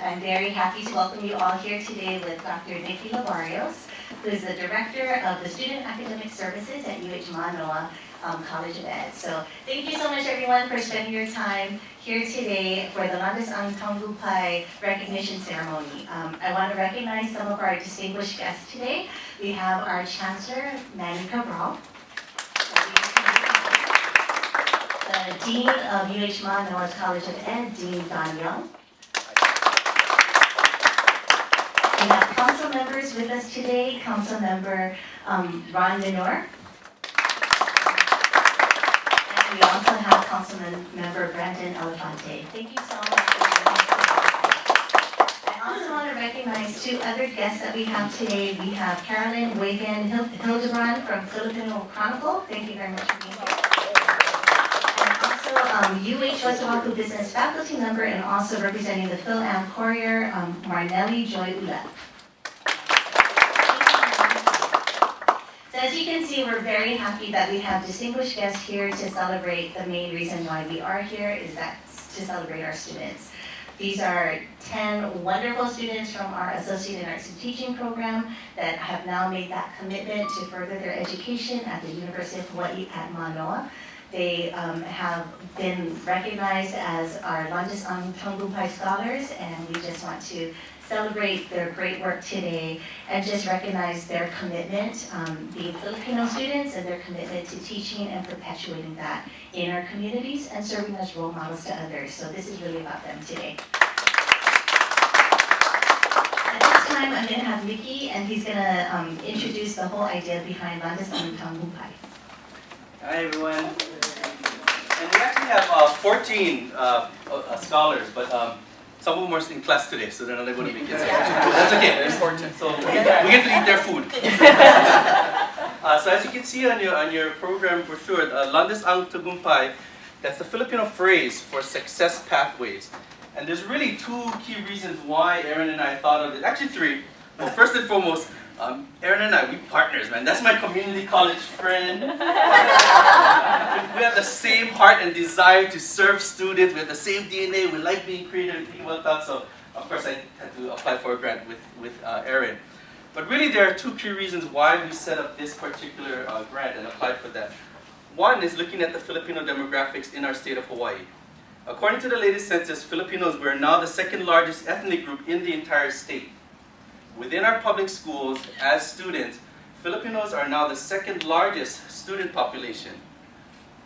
I'm very happy to welcome you all here today with Dr. Nikki Labarios, who is the Director of the Student Academic Services at UH Manoa College of Ed. So thank you so much everyone for spending your time here today for the Landas ang Tagumpay recognition ceremony. I want to recognize some of our distinguished guests today. We have our Chancellor, Manny Cabral, the Dean of UH Manoa College of Ed, Dean Don Young. We have council members with us today, Council Member Ron Denor. And we also have Council Member Brandon Elefante. Thank you so much for joining us today. I also want to recognize two other guests that we have today. We have Carolyn Wagan Hildebrand from Filipino Chronicle. Thank you very much for being here. UH West Oahu Business Faculty Member and also representing the Phil-Am Courier, Marnelli Joy Ulat. So as you can see, we're very happy that we have distinguished guests here to celebrate. The main reason why we are here is that to celebrate our students. These are 10 wonderful students from our Associate in Arts and Teaching program that have now made that commitment to further their education at the University of Hawaii at Manoa. They have been recognized as our Landas ang Tagumpay scholars, and we just want to celebrate their great work today and just recognize their commitment, being Filipino students, and their commitment to teaching and perpetuating that in our communities and serving as role models to others. So this is really about them today. At this time, I'm going to have Mickey, and he's going to introduce the whole idea behind Landas ang Tagumpay. Hi everyone. And we actually have 14 scholars, but some of them are in class today, so they're not able to make it. That's okay, they're important. So we get to eat their food. So as you can see on your program brochure, Landas ang Tagumpay, that's the Filipino phrase for success pathways. And there's really two key reasons why Aaron and I thought of it. Actually three. Well, first and foremost, Aaron and I, we partners, man. That's my community college friend. We have the same heart and desire to serve students. We have the same DNA. We like being creative and being well thought. So, of course, I had to apply for a grant with Aaron. But really, there are two key reasons why we set up this particular grant and applied for that. One is looking at the Filipino demographics in our state of Hawaii. According to the latest census, Filipinos were now the second largest ethnic group in the entire state. Within our public schools, as students, Filipinos are now the second largest student population.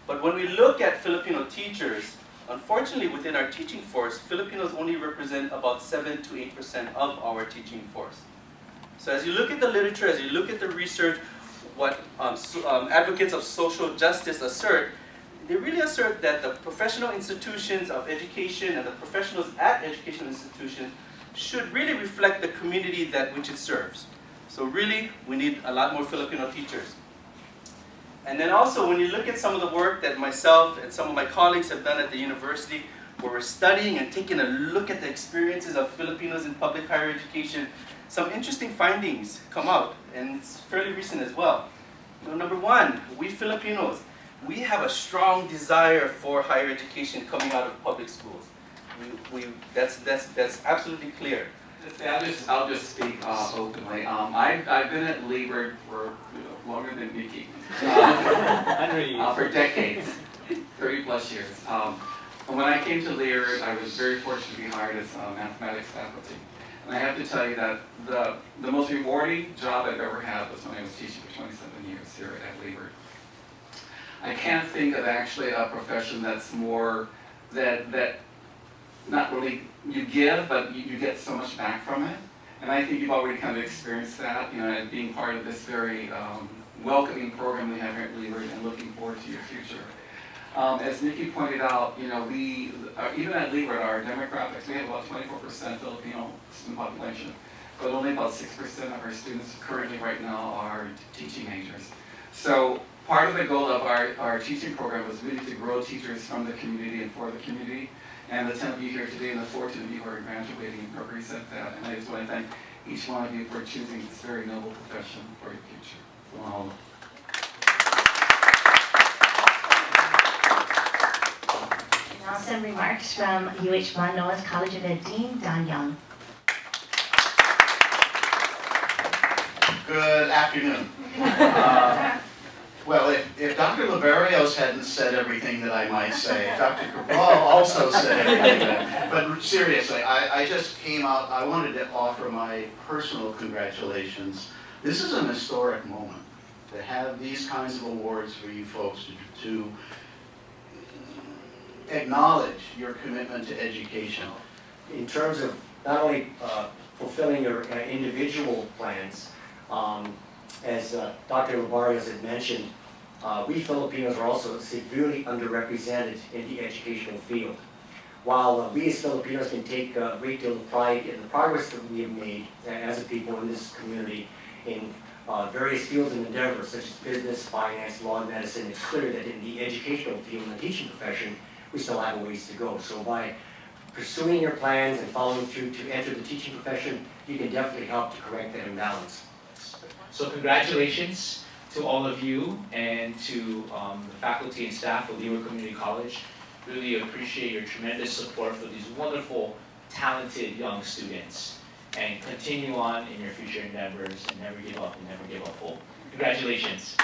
But when we look at Filipino teachers, unfortunately within our teaching force, Filipinos only represent about 7 to 8% of our teaching force. So as you look at the literature, as you look at the research, what advocates of social justice assert, they really assert that the professional institutions of education and the professionals at educational institutions should really reflect the community that which it serves. So really, we need a lot more Filipino teachers. And then also, when you look at some of the work that myself and some of my colleagues have done at the university, where we're studying and taking a look at the experiences of Filipinos in public higher education, some interesting findings come out, and it's fairly recent as well. Number one, we Filipinos, we have a strong desire for higher education coming out of public schools. That's absolutely clear. I'll just speak openly. I've been at Leeward for longer than Mickey, for decades, 30 plus years. And when I came to Leeward, I was very fortunate to be hired as mathematics faculty. And I have to tell you that the most rewarding job I've ever had was when I was teaching for 27 years here at Leeward. I can't think of actually a profession that's more that not really you give, but you get so much back from it. And I think you've already kind of experienced that, and being part of this very welcoming program we have here at Leeward, and looking forward to your future. As Nikki pointed out, we even at Leeward, our demographics, we have about 24% Filipino student population, but only about 6% of our students currently right now are teaching majors. So part of the goal of our teaching program was really to grow teachers from the community and for the community. And the 10 of you here today and the 14 of you who are graduating represent that. And I just want to thank each one of you for choosing this very noble profession for your future. Now some remarks from UH Manoa's College of Ed Dean Don Young. Good afternoon. Well, if Dr. Liberios hadn't said everything that I might say, Dr. Cabral also said everything. But seriously, I just came out, I wanted to offer my personal congratulations. This is an historic moment to have these kinds of awards for you folks to acknowledge your commitment to education. In terms of not only fulfilling your individual plans, as Dr. Libarios had mentioned, we Filipinos are also severely underrepresented in the educational field. While we as Filipinos can take a great deal of pride in the progress that we have made as a people in this community in various fields and endeavors such as business, finance, law, and medicine, it's clear that in the educational field and the teaching profession, we still have a ways to go. So by pursuing your plans and following through to enter the teaching profession, you can definitely help to correct that imbalance. So congratulations to all of you and to the faculty and staff of Leeward Community College. Really appreciate your tremendous support for these wonderful, talented young students. And continue on in your future endeavors and never give up hope. Congratulations.